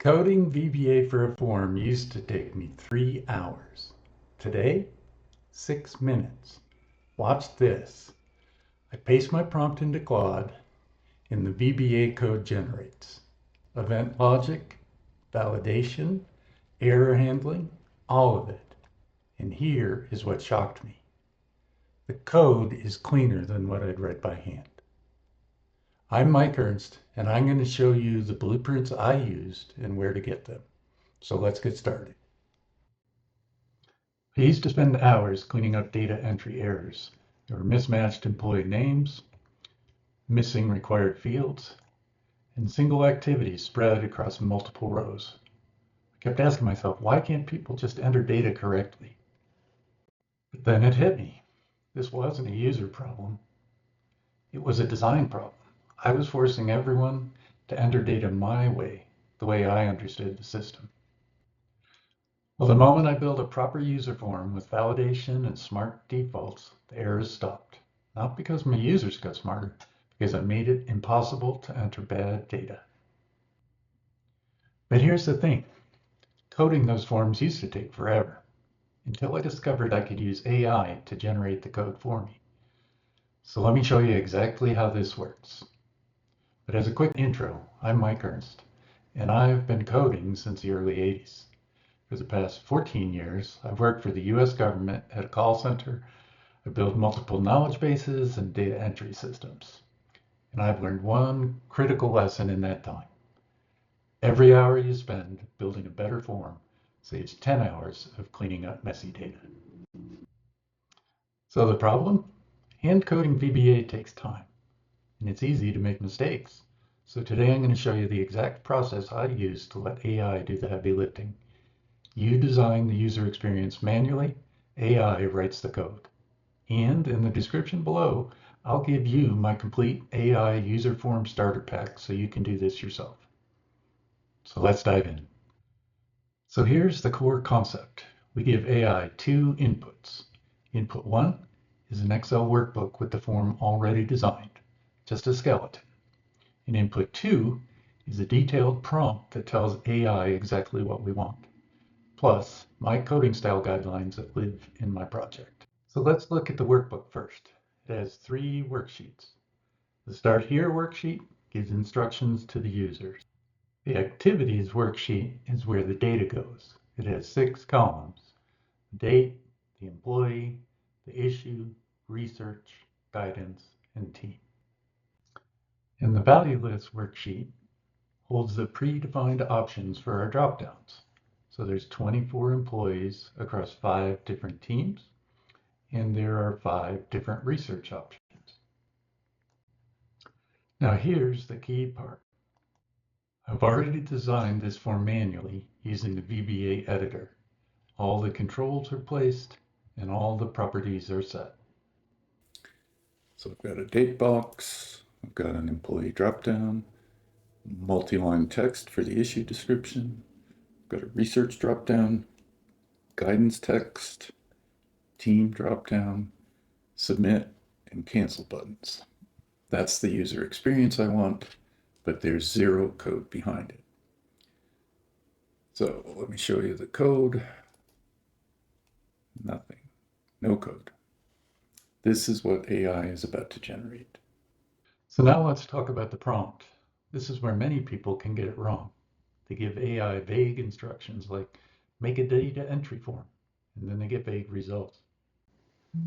Coding VBA for a form used to take me 3 hours. Today, 6 minutes. Watch this. I paste my prompt into Claude and the VBA code generates. Event logic, validation, error handling, all of it. And here is what shocked me. The code is cleaner than what I'd write by hand. I'm Mike Ernst, and I'm going to show you the blueprints I used and where to get them. So let's get started. I used to spend hours cleaning up data entry errors. There were mismatched employee names, missing required fields, and single activities spread across multiple rows. I kept asking myself, why can't people just enter data correctly? But then it hit me. This wasn't a user problem. It was a design problem. I was forcing everyone to enter data my way, the way I understood the system. Well, the moment I built a proper user form with validation and smart defaults, the errors stopped. Not because my users got smarter, because I made it impossible to enter bad data. But here's the thing. Coding those forms used to take forever, until I discovered I could use AI to generate the code for me. So let me show you exactly how this works. But as a quick intro, I'm Mike Ernst, and I've been coding since the early 80s. For the past 14 years, I've worked for the US government at a call center. I built multiple knowledge bases and data entry systems. And I've learned one critical lesson in that time. Every hour you spend building a better form saves 10 hours of cleaning up messy data. So the problem? Hand coding VBA takes time, and it's easy to make mistakes. So today I'm going to show you the exact process I use to let AI do the heavy lifting. You design the user experience manually, AI writes the code. And in the description below, I'll give you my complete AI user form starter pack so you can do this yourself. So let's dive in. So here's the core concept. We give AI two inputs. Input 1 is an Excel workbook with the form already designed, just a skeleton. And input 2 is a detailed prompt that tells AI exactly what we want, plus my coding style guidelines that live in my project. So let's look at the workbook first. It has 3 worksheets. The Start Here worksheet gives instructions to the users. The Activities worksheet is where the data goes. It has 6 columns: the date, the employee, the issue, research, guidance, and team. And the Value List worksheet holds the predefined options for our dropdowns. So there's 24 employees across 5 different teams, and there are 5 different research options. Now here's the key part. I've already designed this form manually using the VBA editor. All the controls are placed and all the properties are set. So I've got a date box, I've got an employee dropdown, multi-line text for the issue description, I've got a research dropdown, guidance text, team dropdown, submit, and cancel buttons. That's the user experience I want, but there's 0 code behind it. So let me show you the code. Nothing, no code. This is what AI is about to generate. So now let's talk about the prompt. This is where many people can get it wrong. They give AI vague instructions like make a data entry form, and then they get vague results.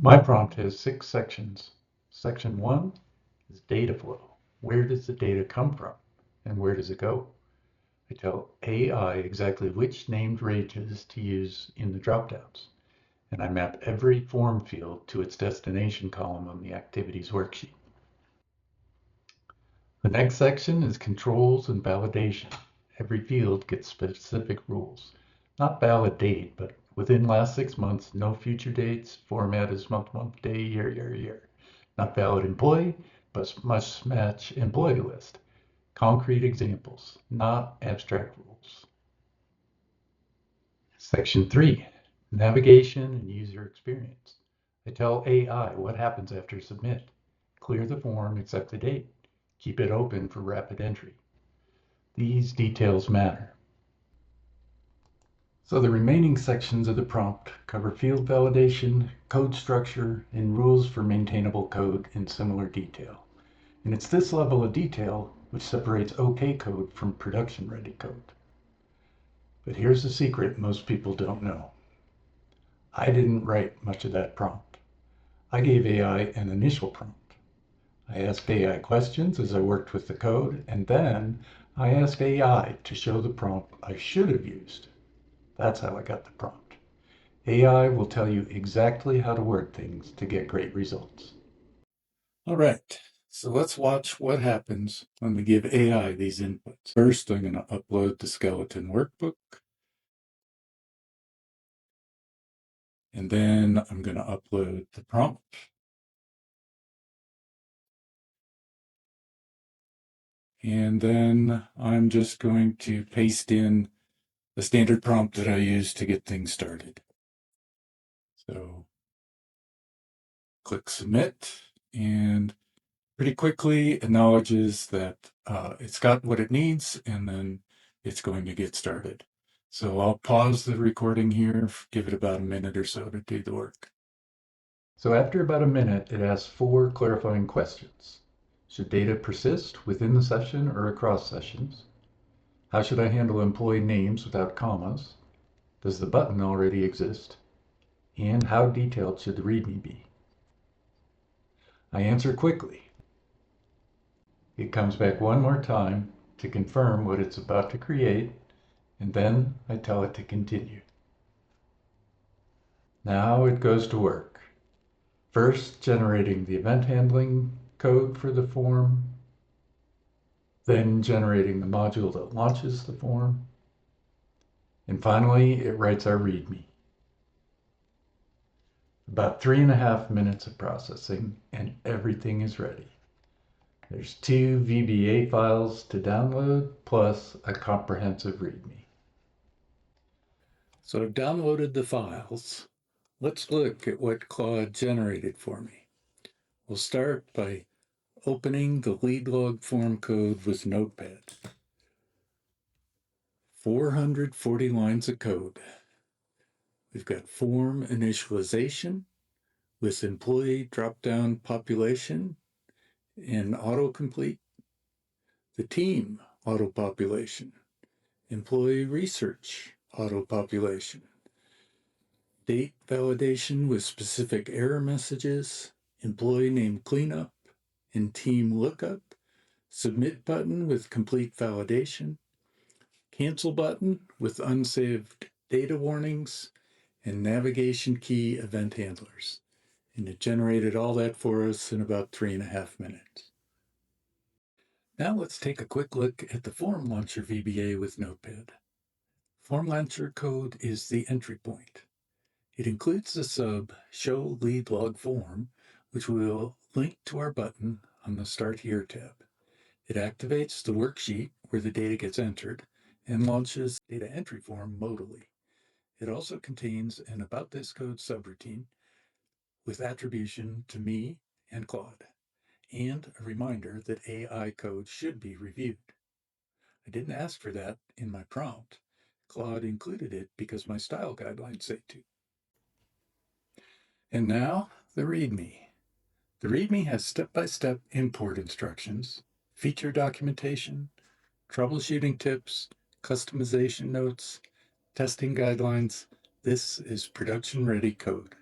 My prompt has 6 sections. Section 1 is data flow. Where does the data come from and where does it go? I tell AI exactly which named ranges to use in the dropdowns, and I map every form field to its destination column on the activities worksheet. The next section is controls and validation. Every field gets specific rules. Not valid date, but within last 6 months, no future dates, format is month, day, year. Not valid employee, but must match employee list. Concrete examples, not abstract rules. Section 3, navigation and user experience. I tell AI what happens after submit. Clear the form except the date. Keep it open for rapid entry. These details matter. So the remaining sections of the prompt cover field validation, code structure, and rules for maintainable code in similar detail. And it's this level of detail which separates OK code from production-ready code. But here's the secret most people don't know. I didn't write much of that prompt. I gave AI an initial prompt. I asked AI questions as I worked with the code, and then I asked AI to show the prompt I should have used. That's how I got the prompt. AI will tell you exactly how to word things to get great results. All right, so let's watch what happens when we give AI these inputs. First, I'm going to upload the skeleton workbook. And then I'm going to upload the prompt. And then I'm just going to paste in the standard prompt that I use to get things started. So click submit, and pretty quickly acknowledges that it's got what it needs, and then it's going to get started. So I'll pause the recording here, give it about a minute or so to do the work. So after about a minute, it asks 4 clarifying questions. Should data persist within the session or across sessions? How should I handle employee names without commas? Does the button already exist? And how detailed should the README be? I answer quickly. It comes back one more time to confirm what it's about to create, and then I tell it to continue. Now it goes to work. First, generating the event handling code for the form, then generating the module that launches the form, and finally, it writes our README. About 3.5 minutes of processing, and everything is ready. There's 2 VBA files to download, plus a comprehensive README. So I've downloaded the files. Let's look at what Claude generated for me. We'll start by opening the lead log form code with Notepad. 440 lines of code. We've got form initialization with employee drop-down population and autocomplete. The team auto-population. Employee research auto-population. Date validation with specific error messages. Employee name cleanup and team lookup. Submit button with complete validation. Cancel button with unsaved data warnings, and navigation key event handlers. And it generated all that for us in about 3.5 minutes. Now let's take a quick look at the Form Launcher VBA with Notepad. Form Launcher code is the entry point. It includes the sub Show Lead Log Form, which will link to our button on the Start Here tab. It activates the worksheet where the data gets entered and launches data entry form modally. It also contains an About This Code subroutine with attribution to me and Claude, and a reminder that AI code should be reviewed. I didn't ask for that in my prompt. Claude included it because my style guidelines say to. And now the README. The README has step-by-step import instructions, feature documentation, troubleshooting tips, customization notes, testing guidelines. This is production-ready code.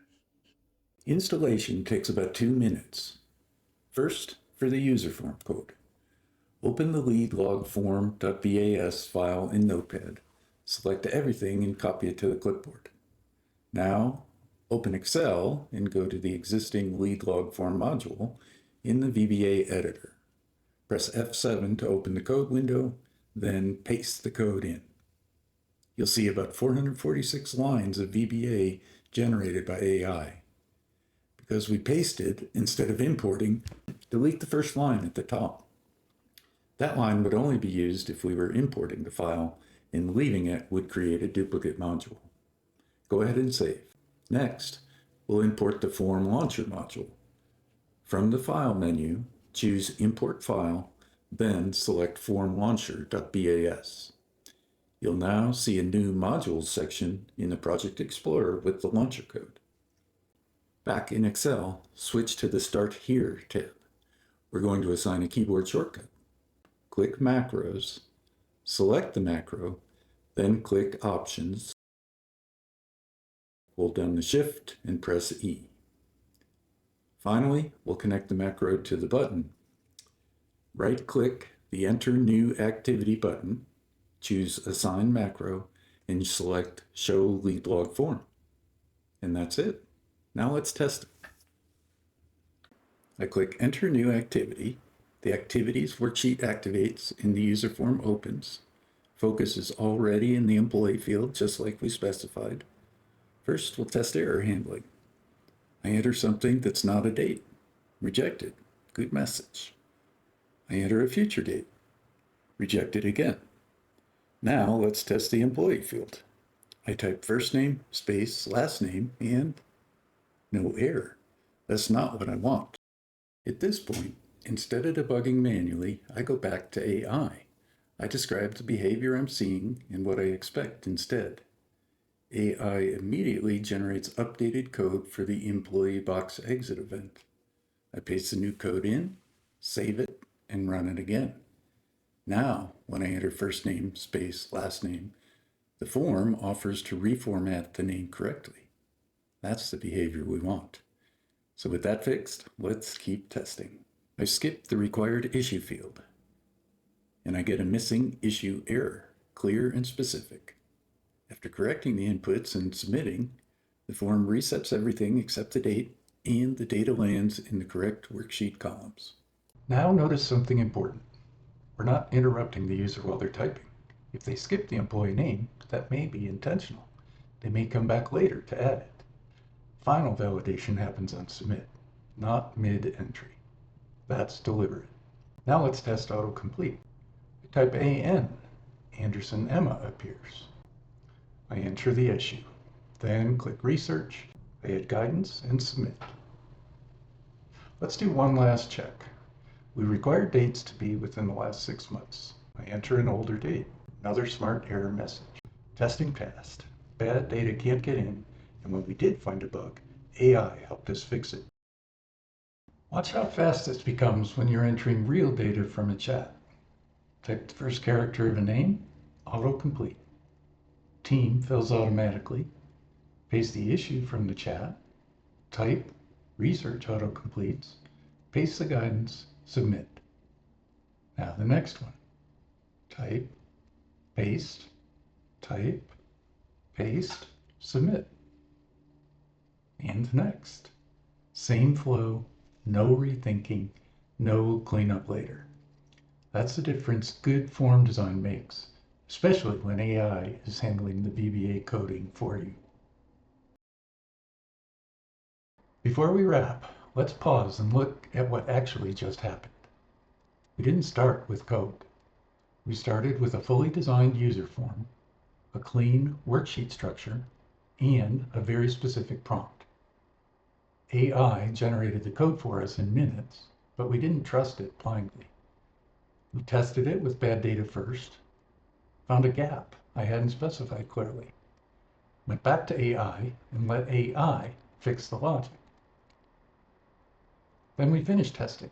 Installation takes about 2 minutes. First, for the UserForm code. Open the lead log form.vas file in Notepad. Select everything and copy it to the clipboard. Now, open Excel and go to the existing lead log form module in the VBA editor. Press F7 to open the code window, then paste the code in. You'll see about 446 lines of VBA generated by AI. Because we pasted instead of importing, delete the first line at the top. That line would only be used if we were importing the file, and leaving it would create a duplicate module. Go ahead and save. Next, we'll import the Form Launcher module. From the File menu, choose Import File, then select formlauncher.bas. You'll now see a new Modules section in the Project Explorer with the Launcher code. Back in Excel, switch to the Start Here tab. We're going to assign a keyboard shortcut. Click Macros, select the macro, then click Options. Hold down the Shift and press E. Finally, we'll connect the macro to the button. Right-click the Enter New Activity button, choose Assign Macro, and select Show Lead Log Form. And that's it. Now let's test it. I click Enter New Activity. The Activities worksheet activates and the user form opens. Focus is already in the employee field, just like we specified. First, we'll test error handling. I enter something that's not a date. Rejected. Good message. I enter a future date. Rejected again. Now let's test the employee field. I type first name, space, last name, and no error. That's not what I want. At this point, instead of debugging manually, I go back to AI. I describe the behavior I'm seeing and what I expect instead. AI immediately generates updated code for the employee box exit event. I paste the new code in, save it, and run it again. Now, when I enter first name, space, last name, the form offers to reformat the name correctly. That's the behavior we want. So with that fixed, let's keep testing. I skipped the required issue field, and I get a missing issue error, clear and specific. After correcting the inputs and submitting, the form resets everything except the date, and the data lands in the correct worksheet columns. Now notice something important. We're not interrupting the user while they're typing. If they skip the employee name, that may be intentional. They may come back later to add it. Final validation happens on submit, not mid-entry. That's deliberate. Now let's test autocomplete. I type AN. Anderson Emma appears. I enter the issue. Then click Research, add guidance, and submit. Let's do one last check. We require dates to be within the last 6 months. I enter an older date. Another smart error message. Testing passed. Bad data can't get in, and when we did find a bug, AI helped us fix it. Watch how fast this becomes when you're entering real data from a chat. Type the first character of a name, autocomplete. Team fills automatically. Paste the issue from the chat. Type, research autocompletes. Paste the guidance, submit. Now the next one. Type, paste, type, paste, submit. And next. Same flow, no rethinking, no cleanup later. That's the difference good form design makes, especially when AI is handling the VBA coding for you. Before we wrap, let's pause and look at what actually just happened. We didn't start with code. We started with a fully designed user form, a clean worksheet structure, and a very specific prompt. AI generated the code for us in minutes, but we didn't trust it blindly. We tested it with bad data first, found a gap I hadn't specified clearly, went back to AI and let AI fix the logic. Then we finished testing,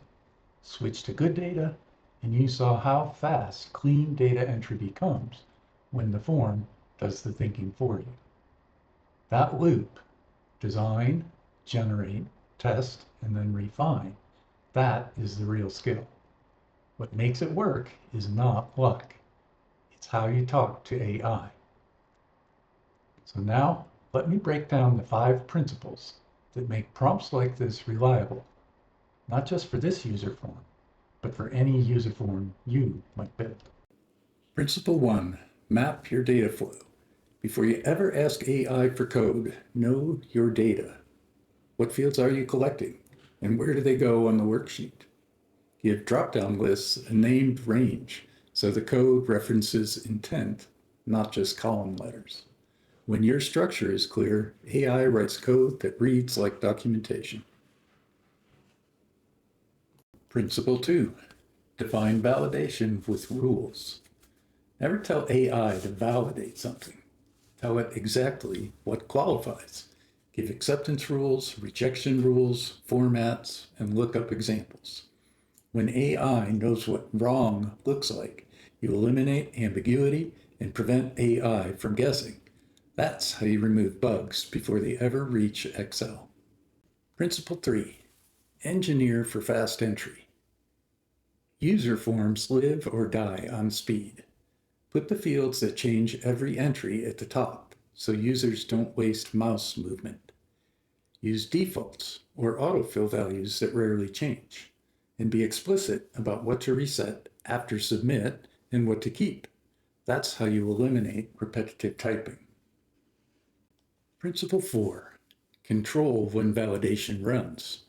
switched to good data, and you saw how fast clean data entry becomes when the form does the thinking for you. That loop, design, generate, test, and then refine, that is the real skill. What makes it work is not luck. It's how you talk to AI. So now, let me break down the 5 principles that make prompts like this reliable, not just for this user form, but for any user form you might build. Principle 1, map your data flow. Before you ever ask AI for code, know your data. What fields are you collecting, and where do they go on the worksheet? Give drop-down lists a named range, so the code references intent, not just column letters. When your structure is clear, AI writes code that reads like documentation. Principle 2, define validation with rules. Never tell AI to validate something. Tell it exactly what qualifies. Give acceptance rules, rejection rules, formats, and lookup examples. When AI knows what wrong looks like, you eliminate ambiguity and prevent AI from guessing. That's how you remove bugs before they ever reach Excel. Principle 3. Engineer for fast entry. User forms live or die on speed. Put the fields that change every entry at the top so users don't waste mouse movement. Use defaults or autofill values that rarely change, and be explicit about what to reset after submit and what to keep. That's how you eliminate repetitive typing. Principle 4. Control when validation runs.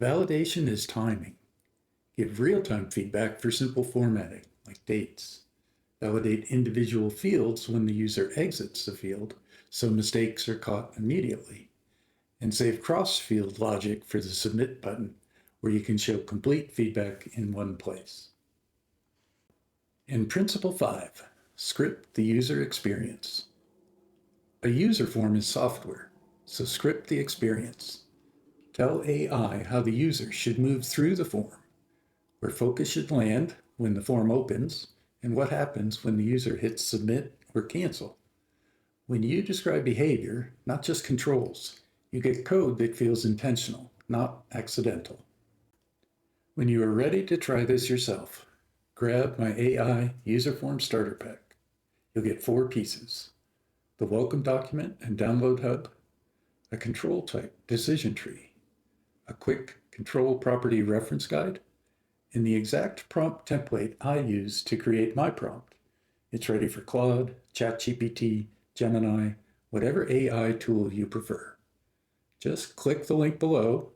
Validation is timing. Give real-time feedback for simple formatting, like dates. Validate individual fields when the user exits the field, so mistakes are caught immediately. And save cross-field logic for the submit button, where you can show complete feedback in one place. In Principle 5, script the user experience. A user form is software, so script the experience. Tell AI how the user should move through the form, where focus should land when the form opens, and what happens when the user hits submit or cancel. When you describe behavior, not just controls, you get code that feels intentional, not accidental. When you are ready to try this yourself, grab my AI UserForm Starter Pack. You'll get 4 pieces: the welcome document and download hub, a control type decision tree, a quick control property reference guide, and the exact prompt template I use to create my prompt. It's ready for Claude, ChatGPT, Gemini, whatever AI tool you prefer. Just click the link below,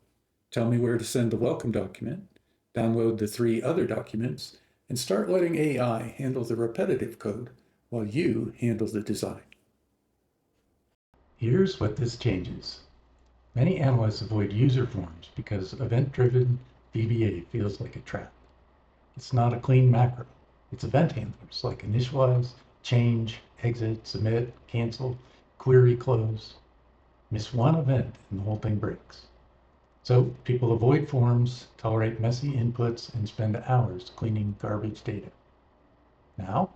tell me where to send the welcome document, download the 3 other documents, and start letting AI handle the repetitive code while you handle the design. Here's what this changes. Many analysts avoid user forms because event-driven VBA feels like a trap. It's not a clean macro. It's event handlers like initialize, change, exit, submit, cancel, query, close. Miss one event and the whole thing breaks. So people avoid forms, tolerate messy inputs, and spend hours cleaning garbage data. Now,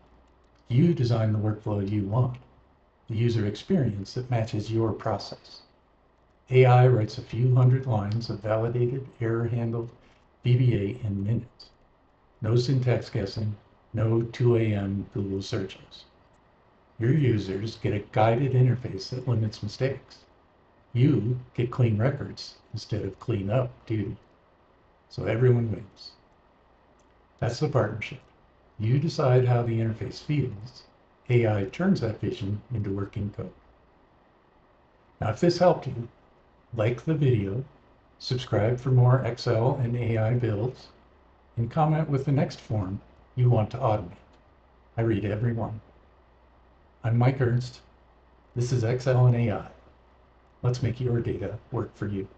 you design the workflow you want, the user experience that matches your process. AI writes a few hundred lines of validated, error-handled VBA in minutes. No syntax guessing, no 2 a.m. Google searches. Your users get a guided interface that limits mistakes. You get clean records instead of clean up duty. So everyone wins. That's the partnership. You decide how the interface feels. AI turns that vision into working code. Now, if this helped you, like the video, subscribe for more Excel and AI builds, and comment with the next form you want to automate. I read every one. I'm Mike Ernst. This is Excel and AI. Let's make your data work for you.